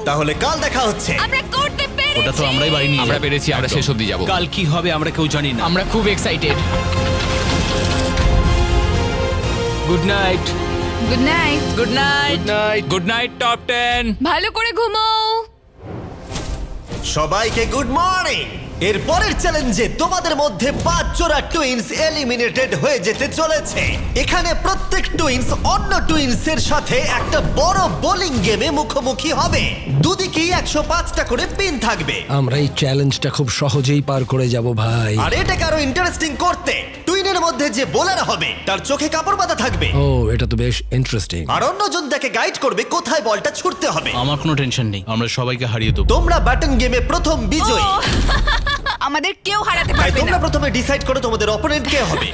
তাহলে কাল দেখা হচ্ছে। আমরা করতে পেরেছি। ওটা তো আমরাই বাড়ি নিয়ে আমরা যাবো। পেরেছি, আমরা শেষ অবধি যাব। কাল কি হবে আমরা কেউ জানি না। আমরা খুব excited. Good night. Good night. Good night. Good night top 10। ভালো করে ঘুমাও। সবাইকে গুড মর্নিং। এর পরের চ্যালেঞ্জে তোমাদের মধ্যে 5 জোড়া টুইনস এলিমিনেটেড হয়ে যেতে চলেছে। এখানে প্রত্যেক টুইনস অন্য টুইনসের সাথে একটা বড় বোলিং গেমে মুখোমুখি হবে। দুদিকেই 105টা করে পিন থাকবে। আমরা এই চ্যালেঞ্জটা খুব সহজেই পার করে যাব ভাই। আর এটাকে আরো ইন্টারেস্টিং করতে টুইনের লাইনের মধ্যে যে বোলার হবে তার চোখে কাপড় বাঁধা থাকবে, ও এটা তো বেশ ইন্টারেস্টিং। আর অন্যজন তাকে গাইড করবে কোথায় বলটা ছুটতে হবে। আমার কোনো টেনশন নেই, আমরা সবাইকে হারিয়ে দেবো। তোমরা ব্যাটন গেমে প্রথম বিজয়ী, আমাদের কেউ হারাতে তাই পারবে তোমরা না। প্রথমে ডিসাইড করো তোমাদের অপোনেন্ট কে হবে।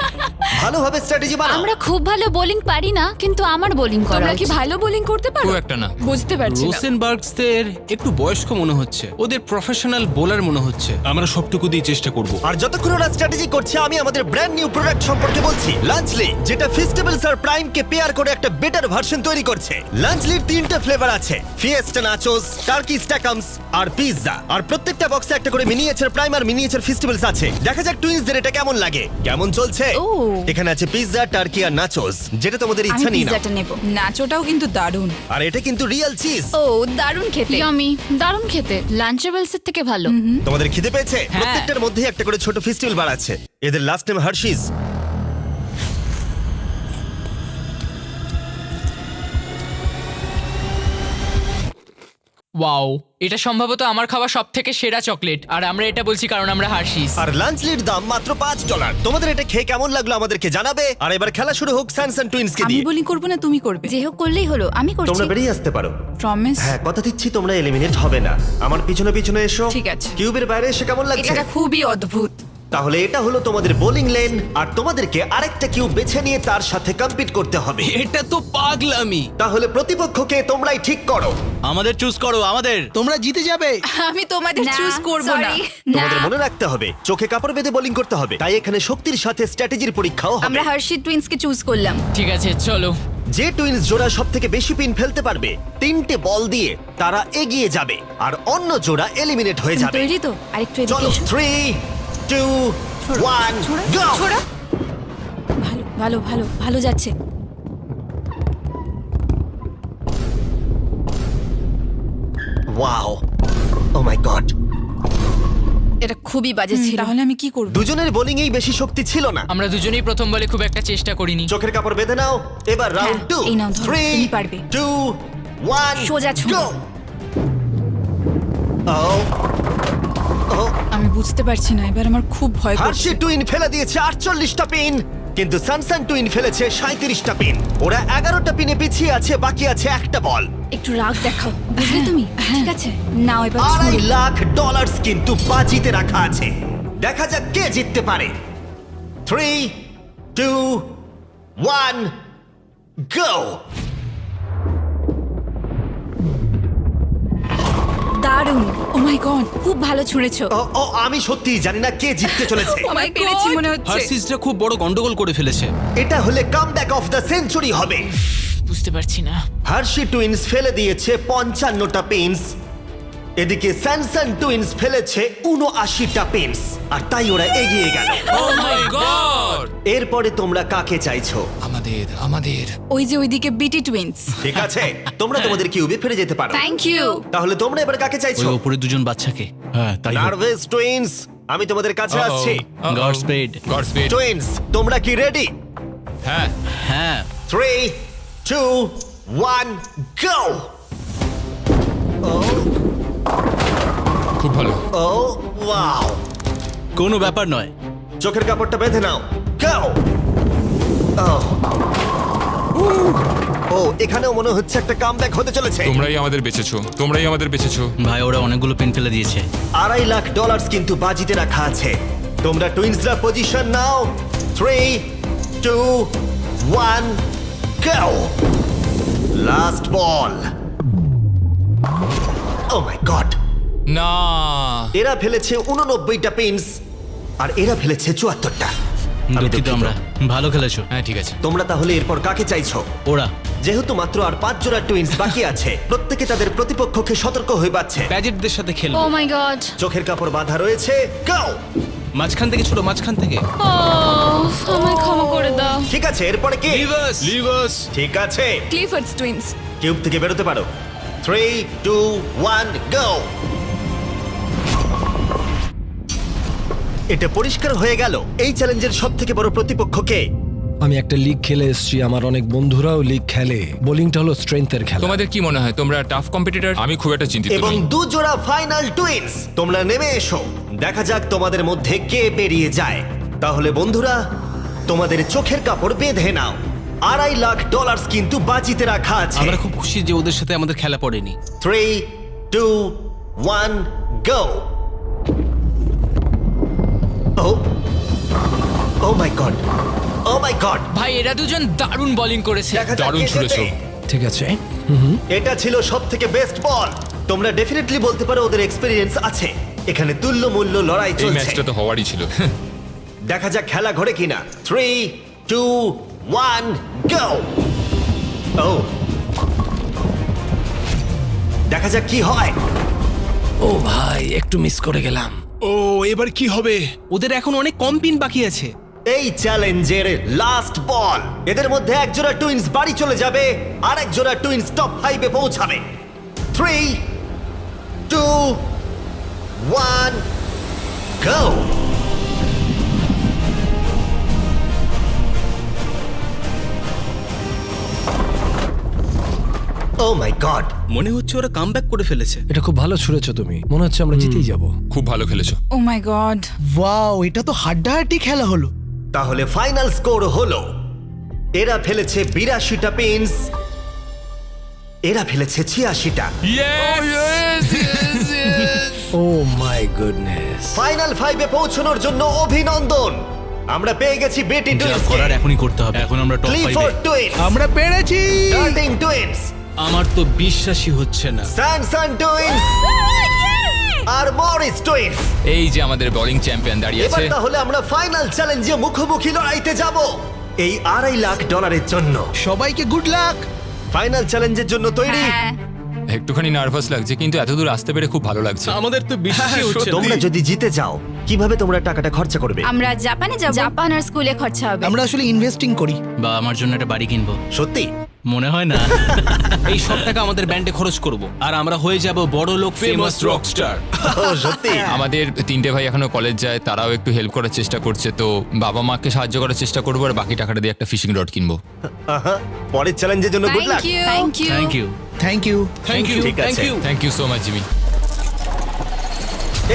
ভালোভাবে স্ট্র্যাটেজি বানাও। আমরা খুব ভালো বোলিং পারি না, কিন্তু আমার বোলিং করা তোমরা কি উচিত। ভালো বোলিং করতে পারো? খুব একটা না। বুঝতে পারছি না। রোসেনবার্গসদের একটু বয়স্ক মনে হচ্ছে, ওদের প্রফেশনাল বোলার মনে হচ্ছে। আমরা সবটুকু দিয়ে চেষ্টা করব। আর যতক্ষণ ওরা স্ট্র্যাটেজি করছে আমি আমাদের ব্র্যান্ড নিউ প্রোডাক্ট সম্পর্কে বলছি, লাঞ্চলি, যেটা ফেস্টিভ্যালস আর প্রাইম কে পেয়ার করে একটা বেটার ভার্সন তৈরি করছে। লাঞ্চলির 3টে ফ্লেভার আছে, ফিয়েস্টা নাচোস, টার্কি স্ট্যাকামস আর পিৎজা। আর প্রত্যেকটা বক্সে একটা করে মিনিয়েচার প্রাইম আর মিনিয়েচার ফেস্টিভ্যালস আছে। দেখা যাক টুইন্সদের এটা কেমন লাগে। কেমন চলছে? ও। এখানে আছে পিৎজা, টার্কি আর নাচোস, যেটা তোমাদের আমি ইচ্ছা নিয়ে নাও। পিৎজাটা নেব। নাচোটাও কিন্তু দারুণ। আর এটা কিন্তু রিয়েল চিজ। ও দারুণ খেতে। ইয়ামি, দারুণ খেতে, লাঞ্চেবলসের থেকে ভালো। তোমাদের খিদে পেয়েছে? হ্যাঁ। প্রত্যেকটার মধ্যে একটা করে ছোট ফেস্টিভ্যাল বার আছে। এদের লাস্ট নেম হার্শিস। ওয়াও, এটা সম্ভবত আমার খাওয়া সব থেকে সেরা চকলেট, আর আমরা এটা বলছি কারণ আমরা হার্শিস। আর লাঞ্চলির দাম মাত্র $5। তোমাদের এটা খেয়ে কেমন লাগলো আমাদেরকে জানাবে। আর এবার খেলা শুরু হোক স্যানসন টুইন্সকে আমি দিয়ে। বলি করব না তুমি করবে? যে হোক করলেই হলো, আমি করছি। তোমরা বেরিয়ে আসতে পারো। প্রমিস? হ্যাঁ, কথা দিচ্ছি তোমরা এলিমিনেট হবে না। আমার পিছনে পিছনে এসো। ঠিক আছে। কিউবের বাইরে এসে কেমন লাগছে? এটা খুবই অদ্ভুত। তাহলে এটা হলো তোমাদের বোলিং লেন, আর তোমাদেরকে আরেকটা কিউব বেছে নিয়ে তার সাথে কম্পিট করতে হবে। এটা তো পাগলামি। তাহলে প্রতিপক্ষকে তোমরাই ঠিক করো। আমাদের চুজ করো, আমাদের। তোমরা জিতে যাবে। আমি তোমাদের না, চুজ করব না। sorry, তোমাদের না। মনে রাখতে হবে চোখে কাপড় বেঁধে বোলিং করতে হবে, তাই এখানে শক্তির সাথে স্ট্র্যাটেজির পরীক্ষাও হবে। আমরা হার্শি টুইন্সকে চুজ করলাম। ঠিক আছে, চলো। যে টুইন্স জোড়া সব থেকে বেশি পিন ফেলতে পারবে 3টে বল দিয়ে তারা এগিয়ে যাবে, আর অন্য জোড়া এলিমিনেট হয়ে যাবে। তৈরি তো? আরেকটু এদিকে চলো, এসো। 3, 2, 1, go! ছোড়া। ভালো ভালো ভালো ভালো যাচ্ছে। Wow! Oh my God! এটা খুবই বাজে ছিল। তাহলে আমি কি করব? দুজনের বোলিং এই বেশি শক্তি ছিল না। আমরা দুজনেই প্রথম বলে খুব একটা চেষ্টা করিনি। চোখের কাপড় বেঁধে নাও। এবার রাউন্ড 2, এই নাও, ধরো, 3, তুমি পারবে। 2, 1, সোজা ছোঁড়ো। go! Oh! Oh! আমি বুঝতে পারছি না, এবার আমার খুব ভয় করছে। হার্শি টুইন ফেলে দিয়েছে 48টা পিন, কিন্তু সানসান টুইন ফেলেছে 37টা পিন। ওরা 11টা পিনে পিছিয়ে আছে, বাকি আছে একটা বল। একটু রাগ দেখাও, বুঝলে তুমি? ঠিক আছে, নাও এবার $2.5 ছোঁড়ো। লাখ কিন্তু বাজিতে রাখা আছে। দেখা যাক কে জিততে পারে। 3, 2, 1, go! দারুণ, ও মাই গড, খুব ভালো ছুঁড়েছো। ও আমি সত্যিই জানি না কে জিততে চলেছে। আমি পেরেছি মনে হচ্ছে। হার্সিসরা খুব বড় গন্ডগোল করে ফেলেছে। এটা হলে কামব্যাক অফ দ্য সেঞ্চুরি হবে। বুঝতে পারছি না। হার্শি টুইন্স ফেলে দিয়েছে 55টা পিনস, এদিকে স্যানসন টুইন্স ফেলেছে 79টা পিনস, আর তাই ওরা এগিয়ে গেল। ও মাই গড! এরপরে তোমরা কাকে চাইছো? আমাদের ওই যে ওইদিকে বিটি টুইন্স। ঠিক আছে, তোমরা তোমাদের কিউবে ফিরে যেতে পারো। Thank you. তাহলে তোমরা এবার কাকে ওই চাইছো? ওপরে দুজন বাচ্চাকে। হ্যাঁ, তাই হোক। নার্ভাস টুইন্স, আমি তোমাদের কাছে আসছি। Godspeed. গডস্পিড। টুইন্স, তোমরা কি রেডি? হ্যাঁ। হ্যাঁ। 3, 2, 1, go! খুব ভালো। ও ওয়াও! কোনো ব্যাপার নয়। চোখের কাপড়টা বেঁধে নাও। Go! ও এখানেও মনে হচ্ছে একটা কামব্যাক হতে চলেছে। তোমরাই আমাদের বেঁচেছো। ভাই, ওরা অনেকগুলো পেন ফেলে দিয়েছে। $2.5 লাখ কিন্তু বাজিতে রাখা আছে। তোমরা টুইন্সরা পজিশন নাও। 3, 2, 1, go! Last ball. Oh my god! না। এরা ফেলেছে 89টা পিনস, আর এরা ফেলেছে 74টা। আমি দুঃখিত দুঃখিত। আমরা। ভালো খেলেছো। হ্যাঁ, ঠিক আছে। তোমরা তাহলে এরপর কাকে চাইছো? ওরা। যেহেতু মাত্র আর 5 জোড়া টুইন্স বাকি আছে, প্রত্যেকে তাদের প্রতিপক্ষকে সতর্ক হয়ে পাচ্ছে। প্যাজেটদের সাথে ও খেলবো। মাই গড। চোখের কাপড় বাঁধা রয়েছে। Go! মাঝখান থেকে ছোট, মাঝখান থেকে। ও আমায় ক্ষমা করে দাও। ঠিক আছে, এরপরে কি? লিভাস। ঠিক আছে, ক্লিফোর্ডস টুইন্স। কিউব থেকে বেরোতে পারো। 3, 2, 1, go! এটা পরিষ্কার হয়ে গেল এই চ্যালেঞ্জের সব থেকে বড় প্রতিপক্ষকে। আমি একটা লিগ খেলে এসেছি, আমার অনেক বন্ধুরাও লিগ খেলে। বোলিংটা হলো স্ট্রেংথের খেলা। তোমাদের কি মনে হয় তোমরা টাফ কম্পিটিটর? আমি খুব একটা চিন্তিত এবং নই। 2 জোড়া ফাইনাল টুইন্স, তোমরা নেমে এসো। দেখা যাক তোমাদের মধ্যে কে বেরিয়ে যায়। তাহলে বন্ধুরা, তোমাদের চোখের কাপড় বেঁধে নাও। $2.5 লাখ কিন্তু বাজিতে রাখা আছে। আমরা খুব খুশি যে ওদের সাথে আমাদের খেলা পড়েনি। 3, 2, 1, go! Oh my god! Oh my god! ভাই এরা দুজন দারুণ বোলিং করেছে। দেখা যাক দারুণ কে ছুড়েছো। জেতে। ঠিক আছে। এটা ছিল সবথেকে বেস্ট বল। তোমরা ডেফিনেটলি বলতে পারো ওদের এক্সপেরিয়েন্স আছে। এখানে তুল্য মূল্য লড়াই এই চলছে। ম্যাচটা তো হওয়ারই ছিল। দেখা যাক খেলা ঘরে কিনা। 3, 2, 1, go! Oh! দেখা যাক কি হয়। ও ভাই, একটু মিস করে গেলাম। ও এবার কি হবে? ওদের এখন অনেক কম পিন বাকি আছে। এই চ্যালেঞ্জের লাস্ট বল। এদের মধ্যে এক জোড়া টুইন্স বাড়ি চলে যাবে আর এক জোড়া টুইন্স টপ 5-এ পৌঁছাবে। 3, 2, 1, go! Oh my god! মনে হচ্ছে ওরা কামব্যাক করে ফেলেছে। এটা খুব ভালো ছুড়েছো তুমি, মনে হচ্ছে আমরা জিতেই যাব। খুব ভালো খেলেছো। ও মাই গড। ওয়াও, এটা তো হাড্ডাহাড্ডি খেলা হলো। তাহলে ফাইনাল স্কোর হলো এরা ফেলেছে 82টা পিনস, এরা ফেলেছে 86টা। ও মাই গুডনেস। ফাইনাল 5-এ পৌঁছানোর জন্য অভিনন্দন। আমরা পেয়ে গেছি বেটি যা টুইন্স, করার এখনই করতে হবে। এখন আমরা টপ 5-এ। ক্লিফোর্ড টুইন্স, আমরা পেরেছি। ডার্লিং টুইন্স, আমার তো বিশ্বাসই হচ্ছে না। স্যামসাং টুইন্স আর মরিস টুইন্স। এই যে আমাদের বোলিং চ্যাম্পিয়ন দাঁড়িয়ে এবার আছে। তাহলে আমরা ফাইনাল চ্যালেঞ্জে মুখোমুখি লড়াইতে যাব এই $2.5 লাখ জন্য। সবাইকে গুড লাক। ফাইনাল চ্যালেঞ্জের জন্য তৈরি? হ্যাঁ একটুখানি নার্ভাস লাগছে, কিন্তু এতদূর আসতে পেরে খুব ভালো লাগছে। আমাদের তো বিশ্বাসই হচ্ছে না। তোমরা যদি জিতে যাও কিভাবে তোমরা টাকাটা খরচা করবে? আমরা জাপানে যাব। জাপান আর স্কুলে খরচা হবে। আমরা আসলে ইনভেস্টিং করি। বা আমার জন্য একটা বাড়ি কিনবো। সত্যি? মনে হয় না। এই সব টাকা আমাদের ব্যান্ডে খরচ করব আর আমরা হয়ে যাব বড় লোক, ফেমাস রকস্টার। ও সত্যি? আমাদের 3টে ভাই এখনো কলেজ যায়, তারাও একটু হেল্প করার চেষ্টা করছে, তো বাবা মাকে সাহায্য করার চেষ্টা করবো আর বাকি টাকাটা দিয়ে একটা ফিশিং রড কিনবো। আহা, পরের চ্যালেঞ্জের জন্য good luck. Thank you thank you. Thank you. Thank you. Thank you, ঠিক আছে। Thank you. Thank you so much Jimmy.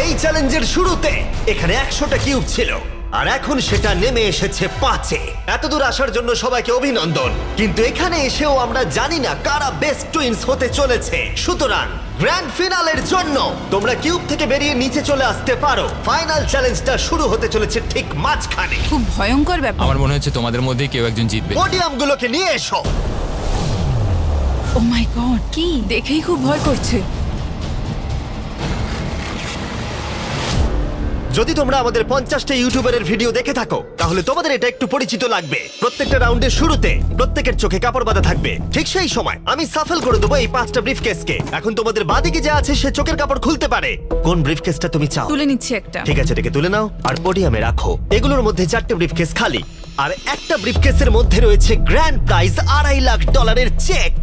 এই চ্যালেঞ্জের শুরুতে এখানে 100টা কিউব ছিল আর এখন সেটা নেমে এসেছে 5-এ। এতদূর আসার জন্য সবাইকে অভিনন্দন। কিন্তু এখানে এসেও আমরা জানি না কারা বেস্ট টুইনস হতে চলেছে। সুতরাং গ্র্যান্ড ফিনালের জন্য তোমরা কিউব থেকে বেরিয়ে নিচে চলে আসতে পারো। ফাইনাল চ্যালেঞ্জটা শুরু হতে চলেছে ঠিক মাঝখানে। খুব ভয়ঙ্কর ব্যাপার। আমার মনে হচ্ছে তোমাদের মধ্যেই কেউ একজন জিতবে। পোডিয়ামগুলোকে নিয়ে এসো। ও মাই গড, কি দেখেই খুব ভয় করছে। যদি তোমরা আমাদের 50টা ইউটিউবারের ভিডিও দেখে থাকো তাহলে তোমাদের এটা একটু পরিচিত লাগবে। প্রত্যেকটা রাউন্ডের শুরুতে প্রত্যেকের চোখে কাপড় বাঁধা থাকবে। ঠিক সেই সময় আমি সাফল করে দেবো এই 5টা ব্রিফকেসকে। এখন তোমাদের বাদিকে যে আছে সে চোখের কাপড় খুলতে পারে। কোন ব্রিফকেসটা তুমি চাও? তুলে নিচ্ছি একটা। ঠিক আছে, এটাকে তুলে নাও আর পোডিয়ামে রাখো। এগুলোর মধ্যে 4টে ব্রিফকেস খালি আর একটা ব্রিফকেসের মধ্যে রয়েছে grand prize $2.5 lakh cheque.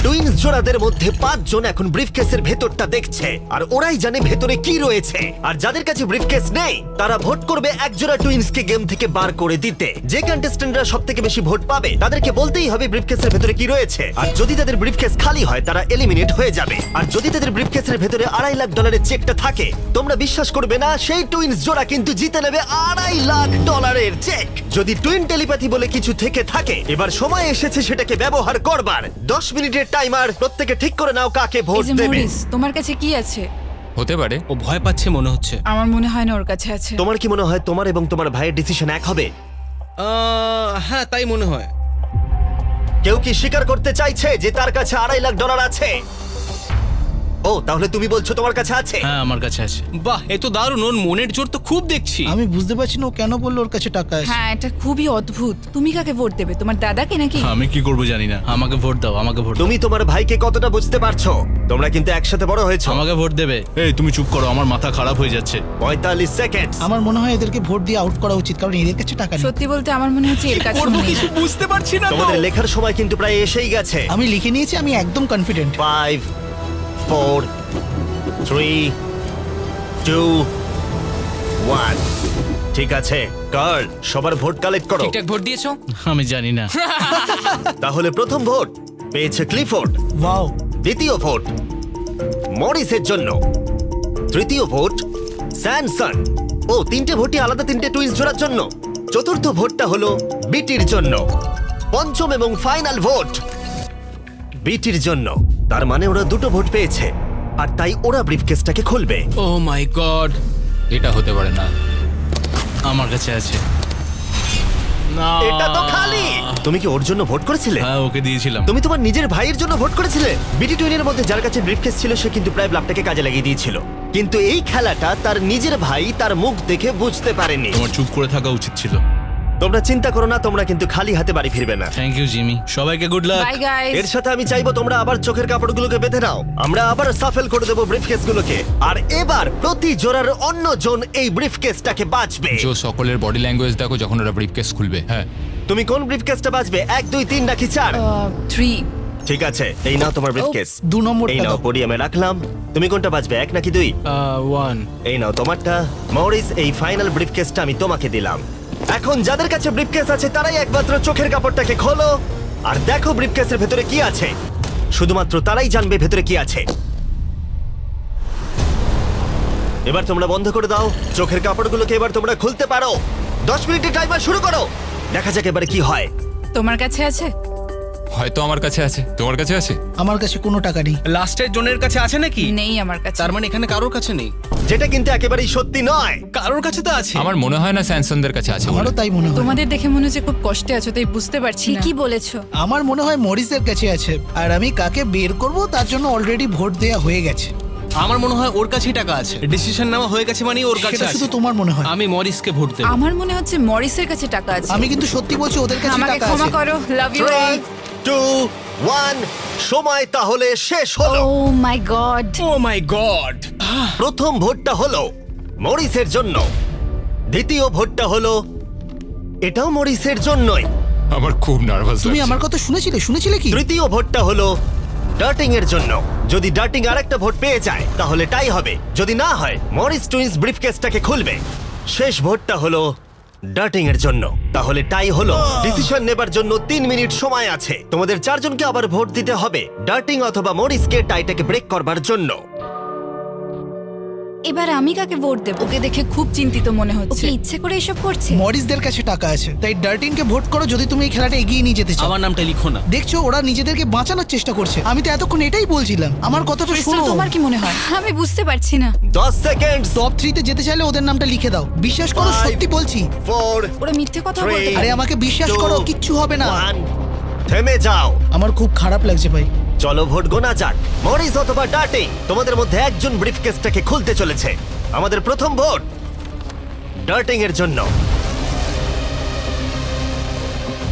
Twins জোড়াদের মধ্যে 5 জন এখন ব্রিফকেসের ভেতরটা দেখছে আর ওরাই জানে ভেতরে কি রয়েছে। আর যাদের কাছে ব্রিফকেস নেই তারা ভোট করবে এক জোড়া টুইন্সকে গেম থেকে বার করে দিতে। যে কন্টেস্ট্যান্টরা সবথেকে বেশি ভোট পাবে তাদেরকে বলতেই হবে ব্রিফকেসের ভেতরে কি রয়েছে। আর যদি তাদের ব্রিফকেস খালি হয় তারা এলিমিনেট হয়ে যাবে। আর যদি তাদের ব্রিফকেসের ভেতরে $2.5 লাখ চেকটা থাকে, তোমরা বিশ্বাস করবে না, সেই টুইন্স জোড়া কিন্তু জিতে নেবে $2.5 লাখ চেক। যদি টুইন টেলিপ্যাথি বলে কিছু থেকে থাকে, এবার সময় এসেছে সেটাকে ব্যবহার করবার। 10 মিনিটের টাইমার। প্রত্যেকে ঠিক করে নাও কাকে ভোট এই যে দেবে। মরিস, তোমার কাছে কি আছে? হতে পারে। ও ভয় পাচ্ছে মনে হচ্ছে। আমার মনে হয় না ওর কাছে আছে। তোমার কি মনে হয় তোমার এবং তোমার ভাইয়ের ডিসিশন এক হবে? হ্যাঁ তাই মনে হয়। কেউ কি স্বীকার করতে চাইছে যে তার কাছে $2.5 লাখ আছে? ও, তাহলে তুমি বলছো তোমার কাছে আছে? হ্যাঁ আমার কাছে আছে। বাহ, এ তো দারুণ। ওর মনের জোর তো খুব দেখছি। আমি বুঝতে পারছি না ও কেন বললো ওর কাছে টাকা আছে। হ্যাঁ, এটা খুবই অদ্ভুত। তুমি কাকে ভোট দেবে? তোমার দাদাকে নাকি? আমি কি করবো জানি না। আমাকে ভোট দাও, আমাকে ভোট দাও। তুমি তোমার ভাইকে কতটা বুঝতে পারছো? তোমরা কিন্তু একসাথে বড় হয়েছো। আমাকে ভোট দেবে। এই তুমি চুপ করো, আমার মাথা খারাপ হয়ে যাচ্ছে। 45 সেকেন্ড। আমার মনে হয় এদেরকে ভোট দিয়ে আউট করা উচিত, কারণ এদের কাছে টাকা নেই। সত্যি বলতে আমার মনে হচ্ছে এর কাছে করবো নেই। কিছু বুঝতে পারছি না তো। তোমাদের লেখার সময় কিন্তু প্রায় এসেই গেছে। আমি লিখে নিয়েছি, আমি একদম কনফিডেন্ট। 5, 4, 3, 2, 1। ঠিক আছে, কার্ল, সবার ভোট কালেক্ট করো। ঠিকঠাক ভোট দিয়েছো? আমি জানি না। তাহলে প্রথম ভোট পেয়েছে ক্লিফোর্ড। ওয়াও। দ্বিতীয় ভোট মরিসের জন্য। তৃতীয় ভোট স্যামসন। ও, তিনটে ভোটই আলাদা, তিনটে টুইন্স জোড়ার জন্য। চতুর্থ ভোটটা হলো বিটির জন্য। পঞ্চম এবং ফাইনাল ভোট বিটির জন্য। তার মানে ওরা দুটো ভোট পেয়েছে, আর তাই ওরা ব্রিফকেসটাকে খুলবে। ও মাই গড, এটা হতে পারে না। আমার কাছে আছে। না এটা তো খালি। তুমি কি ওর জন্য ভোট করেছিলে? হ্যাঁ, ওকে দিয়েছিলাম। তুমি তোমার নিজের ভাইয়ের জন্য ভোট করেছিলে? বিটি টুইনের মধ্যে যার কাছে ব্রিফকেস ছিল সে কিন্তু প্রায় ব্লাফটাকে কাজে লাগিয়ে দিয়েছিল, কিন্তু এই খেলাটা তার নিজের ভাই তার মুখ দেখে বুঝতে পারেনি। তোমার চুপ করে থাকা উচিত ছিল। তোমরা চিন্তা করো না, তোমরা কিন্তু খালি হাতে বাড়ি ফিরবে না। থ্যাংক ইউ জিমি, সবাইকে গুড লাক। Bye guys. এর সাথে আমি চাইবো তোমরা আবার চোখের কাপড়গুলোকে বেঁধে নাও। আমরা আবার সাফেল করে দেবো ব্রিফকেসগুলোকে, আর এবার প্রতি জোড়ার অন্য জন এই ব্রিফকেসটাকে বাঁচবে। জো, সকলের বডি ল্যাঙ্গুয়েজ দেখো যখন ওরা ব্রিফকেস খুলবে। হ্যাঁ, তুমি কোন ব্রিফকেসটা বাঁচবে? 1, 2, 3 নাকি 4? 3। ঠিক আছে, এই নাও তোমার ব্রিফকেস। 2 নম্বরটা এই নাও, দাও। পোডিয়ামে রাখলাম। তুমি কোনটা বাঁচবে, 1 নাকি 2? 1। এই নাও তোমারটা। মরিস, এই ফাইনাল ব্রিফকেসটা আমি তোমাকে দিলাম। এখন যাদের কাছে ব্রিফকেস আছে তারাই একমাত্র চোখের কাপড়টাকে খোলো আর দেখো ব্রিফকেসের ভেতরে কি আছে। শুধুমাত্র তারাই জানবে ভেতরে কি আছে। এবার তোমরা বন্ধ করে দাও চোখের কাপড়গুলোকে। এবার তোমরা খুলতে পারো। 10 মিনিটের টাইমার শুরু করো। দেখা যাক এবারে কি হয়। তোমার কাছে আছে? হয়তো আমার কাছে আছে। তোমার কাছে আছে? আমার কাছে কোনো টাকা নেই। লাস্টের জনের কাছে আছে নাকি? নেই আমার কাছে। তার মানে এখানে কারোর কাছে নেই। যেটা কিন্তু একেবারেই সত্যি নয়। কারোর কাছে তো আছে। আমার মনে হয় না স্যামসনদের কাছে আছে বলে। আমারও তাই মনে হয়। তোমাদের দেখে মনে হচ্ছে খুব কষ্টে আছো, তাই বুঝতে পারছি না। ঠিকই বলেছো। আমার মনে হয় মরিসের কাছে আছে, আর আমি কাকে বের করব তার জন্য অলরেডি ভোট দেয়া হয়ে গেছে। আমার মনে হয় ওর কাছেই টাকা আছে। ডিসিশন নেওয়া হয়ে গেছে মানে ওর কাছে সেটা আছে। শুধু তোমার মনে হয়। আমি মরিসকে ভোট দেব। আমার মনে হচ্ছে মরিসের কাছে টাকা আছে। আমি কিন্তু সত্যি বলছি, ওদের কাছে আমাকে টাকা ক্ষমা আছে। করো। Love you. 3, 2, 1, সময় তাহলে শেষ হলো। ও my god. O my god. প্রথম ভোটটা হলো মরিসের জন্য। দ্বিতীয় ভোটটা হলো এটাও মরিসের জন্যই। আমার খুব নার্ভাস তুমি আমার কথা শুনেছিলে কি? তৃতীয় ভোটটা হলো ডার্টিং এর জন্য। যদি ডার্টিং আরেকটা ভোট পেয়ে যায় তাহলে টাই হবে। যদি না হয় মরিস টুইন্স ব্রিফকেসটাকে খুলবে। শেষ ভোটটা হলো ডার্টিং এর জন্য। তাহলে টাই হলো। ডিসিশন নেবার জন্য 3 মিনিট সময় আছে। তোমাদের 4 জনকে আবার ভোট দিতে হবে ডার্টিং অথবা মরিসকে টাইটাকে ব্রেক করবার জন্য। এবার আমি কাকে ভোট দেব? ওকে দেখে খুব চিন্তিত মনে হচ্ছে। ওকে ইচ্ছে করে এসব করছে। মরিসদের কাছে টাকা আছে, তাই ডার্টিনকে ভোট করো যদি তুমি এই খেলাটা এগিয়ে নিয়ে যেতে চাও। আমার নামটা লিখো না। দেখছো ওরা নিজেদেরকে বাঁচানোর চেষ্টা করছে। আমি তো এতক্ষণ এটাই বলছিলাম। আমার কথাটা ক্রিস্টাল, শোনো। তোমার কি মনে হয়? আমি বুঝতে পারছি না। 10 সেকেন্ড। টপ 3 তে যেতে চাইলে ওদের নামটা লিখে দাও। বিশ্বাস করো, 5, সত্যি বলছি। 4, ওরা মিথ্যে কথা 3, বলতে আরে পারে। আমাকে বিশ্বাস করো, কিচ্ছু হবে না। 1, থেমে যাও। আমার খুব খারাপ লাগছে ভাই। চলো ভোট গোনা যাক। মরিস অথবা ডার্টিং, তোমাদের মধ্যে একজন ব্রিফকেসটাকে খুলতে চলেছে। আমাদের প্রথম ভোট ডার্টিং এর জন্য।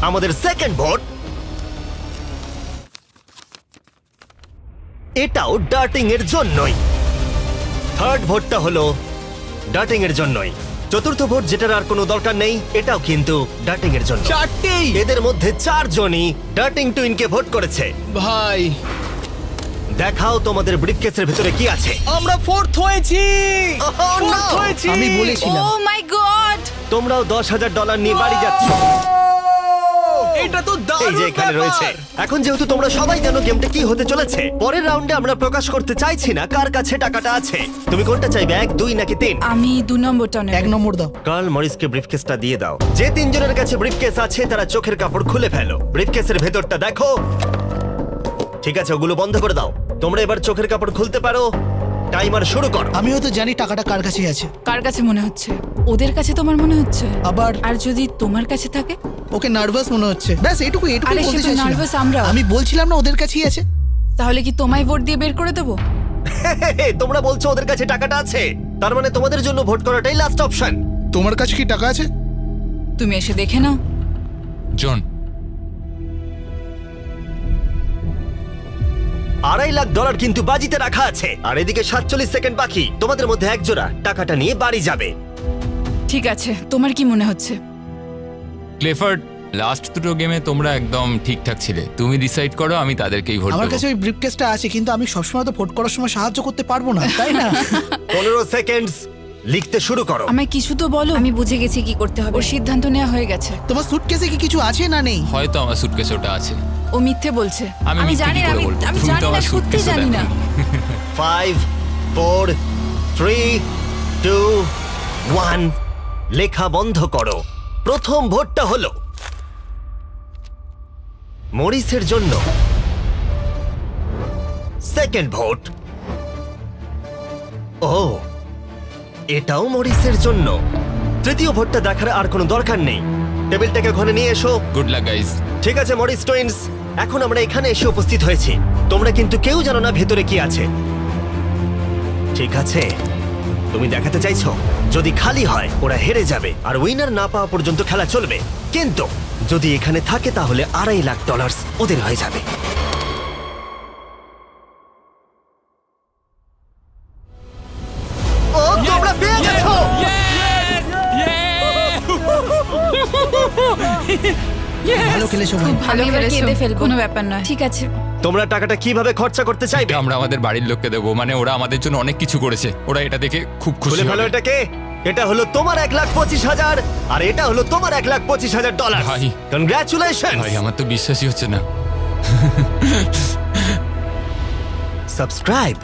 আমাদের সেকেন্ড ভোট এটাও ডার্টিং এর জন্যই। থার্ড ভোটটা হলো ডার্টিং এর জন্যই। চতুর্থ ভোট, যেটার আর কোনো দরকার নেই, এটাও কিন্তু ডার্টিং এর জন্য। 4টেই। এদের মধ্যে 4 জনই ডার্টিং টুইনকে ভোট করেছে। ভাই, দেখাও তোমাদের ব্রিফকেসের ভিতরে কি আছে। আমরা 4th হয়েছি। Oh, no! 4th হয়েছি। আমি বলেছিলাম। ও মাই গড। তোমরাও $10,000 নিয়ে বাড়ি যাচ্ছ। এটা তো এই দারুণ যে এখানে ব্যাপার। রয়েছে। এখন যেহেতু তোমরা সবাই জানো গেমটা কি হতে চলেছে, পরের রাউন্ডে আমরা প্রকাশ করতে চাইছি না কার কাছে টাকাটা আছে। তুমি কোনটা চাইবে, 1, 2 নাকি 3? আমি 2 নম্বরটা নেব। 1 নম্বর দাও। কার্ল মরিসকে ব্রিফকেসটা দিয়ে দাও। যে 3 জনের কাছে ব্রিফকেস আছে তারা চোখের কাপড় খুলে ফেলো। ব্রিফকেসের ভেতরটা দেখো। ঠিক আছে, ওগুলো বন্ধ করে দাও। তোমরা এবার চোখের কাপড় খুলতে পারো। টাইমার শুরু করো। আমি হয়তো জানি টাকাটা কার কাছে আছে। কার কাছে মনে হচ্ছে? ওদের কাছে তোমার মনে হচ্ছে? আবার আর যদি তোমার কাছে থাকে? ওকে নার্ভাস মনে হচ্ছে। ব্যাস এইটুকু আরে সে বলতে তো চাইছিলাম। নার্ভাস আমরাও। আমি বলছিলাম না ওদের কাছেই আছে। তাহলে কি তোমায় ভোট দিয়ে বের করে দেবো? তোমরা বলছো ওদের কাছে টাকাটা আছে, তার মানে তোমাদের জন্য ভোট করাটাই লাস্ট অপশন। তোমার কাছে কি টাকা আছে? তুমি এসে দেখে নাও। জন, $2.5 লাখ কিন্তু বাজিতে রাখা আছে। আর এদিকে 47 সেকেন্ড বাকি। তোমাদের মধ্যে এক জোড়া টাকাটা নিয়ে বাড়ি যাবে। ঠিক আছে, তোমার কি মনে হচ্ছে? ক্লেফার্ড, লাস্ট দুটো গেমে তোমরা একদম ঠিকঠাক ছিলে। তুমি ডিসাইড করো, আমি তাদেরকেই ভোট আমার দেবো। কাছে ওই ব্রিফকেসটা আছে, কিন্তু আমি সবসময় তো ভোট করার সময় সাহায্য করতে পারবো না, তাই না? 15 সেকেন্ড। লিখতে শুরু করো। আমায় কিছু তো বলো। আমি বুঝে গেছি কি করতে হবে। ওর সিদ্ধান্ত নেওয়া হয়ে গেছে। তোমার সুটকেসে কি কিছু আছে না নেই? হয়তো আমার সুটকেসে ওটা আছে। ও মিথ্যে বলছে। আমি মিথ্যে জানি কি না, করে বলবো? আমি তুমি তো জানি না, আমার সত্যি suitcase-ও জানি না। দেখোনি। 5, 4, 3, 2 1 লেখা বন্ধ করো। প্রথম ভোটটা হলো মরিসের জন্য। সেকেন্ড ভোট, ও এটাও মরিসের জন্য। তৃতীয় ভোটটা দেখার আর কোনো দরকার নেই। টেবিলটাকে ঘরে নিয়ে এসো। Good luck guys. ঠিক আছে মরিস টুইন্স, এখন আমরা এখানে এসে উপস্থিত হয়েছি। তোমরা কিন্তু কেউ জানো না ভেতরে কি আছে। ঠিক আছে, তুমি দেখাতে চাইছো যদি খালি হয় ওরা হেরে যাবে আর উইনার না পাওয়া পর্যন্ত খেলা চলবে। কিন্তু যদি এখানে থাকে তাহলে $2.5 লাখ ওদের হয়ে যাবে। ও তোমরা পেয়ে গেছো। ভালো খেলেছো ভাই। ভালো এবার খেলেছো, কেঁদে ফেলবো। কোনো ব্যাপার নয়। ঠিক আছে তোমরা টাকাটা কিভাবে খরচা করতে চাইবে? আমরা আমাদের বাড়ির লোককে দেবো, মানে ওরা আমাদের জন্য অনেক কিছু করেছে, ওরা এটা দেখে খুব খুশি খুলে ফেলো হবে। এটাকে। এটা হলো তোমার $1,25,000 আর এটা হলো তোমার $1,25,000। ভাই। কনগ্রাচুলেশন। ভাই আমার তো বিশ্বাসই হচ্ছে না। সাবস্ক্রাইব